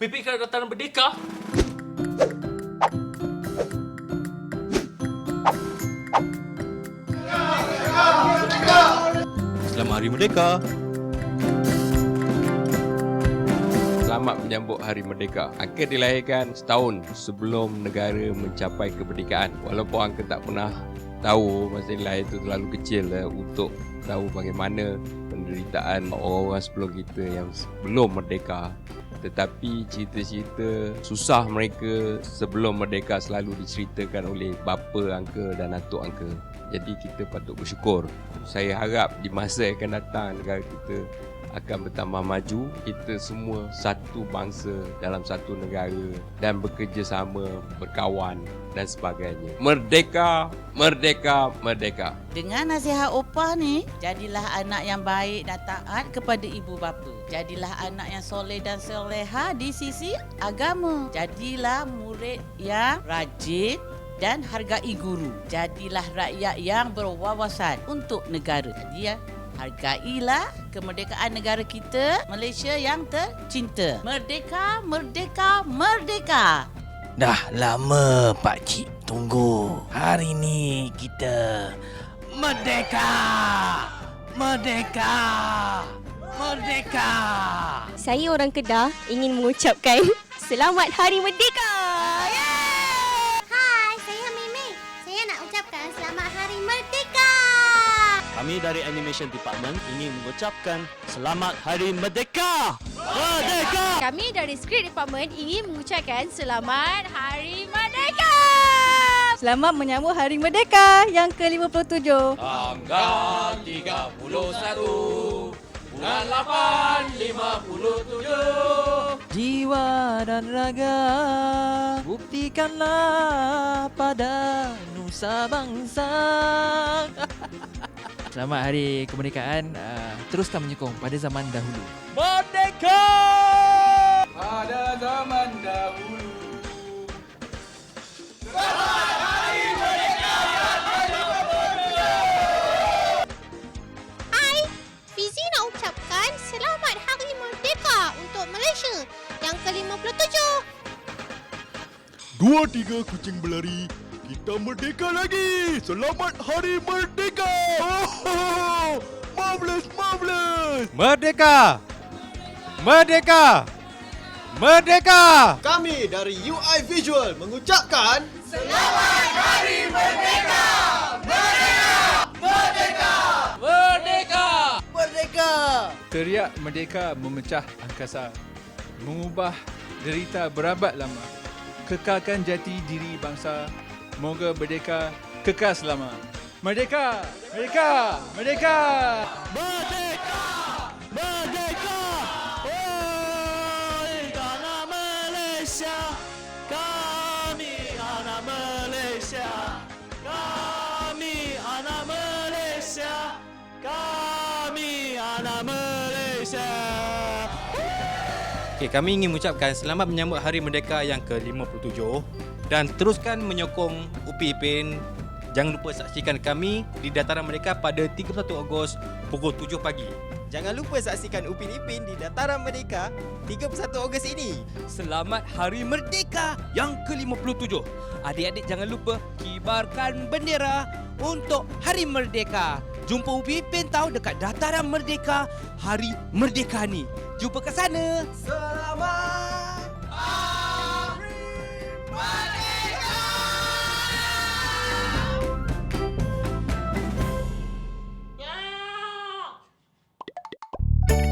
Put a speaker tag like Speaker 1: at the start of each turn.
Speaker 1: Pipi ke Dataran Merdeka?
Speaker 2: Selamat Hari Merdeka.
Speaker 3: Selamat menyambut Hari Merdeka. Angka dilahirkan setahun sebelum negara mencapai kemerdekaan. Walaupun Angka tak pernah tahu masa dia lahir itu terlalu kecil untuk tahu bagaimana penderitaan orang-orang sebelum kita yang belum merdeka. Tetapi cerita-cerita susah mereka sebelum merdeka selalu diceritakan oleh bapa Angka dan atuk Angka. Jadi kita patut bersyukur. Saya harap di masa yang akan datang negara kita akan bertambah maju. Kita semua satu bangsa dalam satu negara dan bekerjasama, berkawan dan sebagainya. Merdeka, merdeka, merdeka.
Speaker 4: Dengan nasihat opah ni, jadilah anak yang baik dan taat kepada ibu bapa. Jadilah anak yang soleh dan soleha di sisi agama. Jadilah murid yang rajin dan hargai guru. Jadilah rakyat yang berwawasan untuk negara. Jadi hargailah kemerdekaan negara kita, Malaysia yang tercinta. Merdeka, merdeka, merdeka.
Speaker 5: Dah lama pakcik tunggu. Hari ni kita merdeka! Merdeka! Merdeka!
Speaker 6: Saya orang Kedah ingin mengucapkan Selamat Hari Merdeka!
Speaker 7: Hai, saya Mimi. Saya nak ucapkan Selamat Hari Merdeka.
Speaker 2: Kami dari Animation Department ingin mengucapkan Selamat Hari Merdeka! Merdeka!
Speaker 6: Kami dari Script Department ingin mengucapkan Selamat Hari Merdeka!
Speaker 8: Selamat menyambut Hari Merdeka yang ke-57.
Speaker 1: Tanggal 31 bulan 8 57.
Speaker 8: Jiwa dan raga, buktikanlah pada nusa bangsa. Selamat Hari Kemerdekaan. Teruskan menyokong pada zaman dahulu.
Speaker 1: Merdeka! Pada zaman dahulu.
Speaker 7: Hai, Fizi nak ucapkan Selamat Hari Merdeka untuk Malaysia yang ke-57.
Speaker 2: 2-3 kucing berlari, kita merdeka lagi. Selamat Hari Merdeka. Oh, marvelous, marvelous.
Speaker 9: Merdeka! Merdeka! Merdeka!
Speaker 10: Kami dari UI Visual mengucapkan
Speaker 1: Selamat Hari Merdeka! Merdeka! Merdeka! Merdeka!
Speaker 10: Merdeka!
Speaker 9: Teriak merdeka memecah angkasa, mengubah derita berabad lama, kekalkan jati diri bangsa, moga merdeka kekal selama. Merdeka! Merdeka! Merdeka!
Speaker 5: Merdeka! Merdeka! Oh, tanah Malaysia, kami anak Malaysia, kami anak Malaysia, kami anak Malaysia.
Speaker 2: Okay, kami ingin mengucapkan selamat menyambut Hari Merdeka yang ke-57 dan teruskan menyokong UPI IPIN. Jangan lupa saksikan kami di Dataran Merdeka pada 31 Ogos pukul 7 pagi.
Speaker 10: Jangan lupa saksikan Upin Ipin di Dataran Merdeka 31 Ogos ini.
Speaker 1: Selamat Hari Merdeka yang ke-57. Adik-adik jangan lupa kibarkan bendera untuk Hari Merdeka. Jumpa Upin Ipin tahu dekat Dataran Merdeka Hari Merdeka ni. Jumpa kat sana.
Speaker 10: Selamat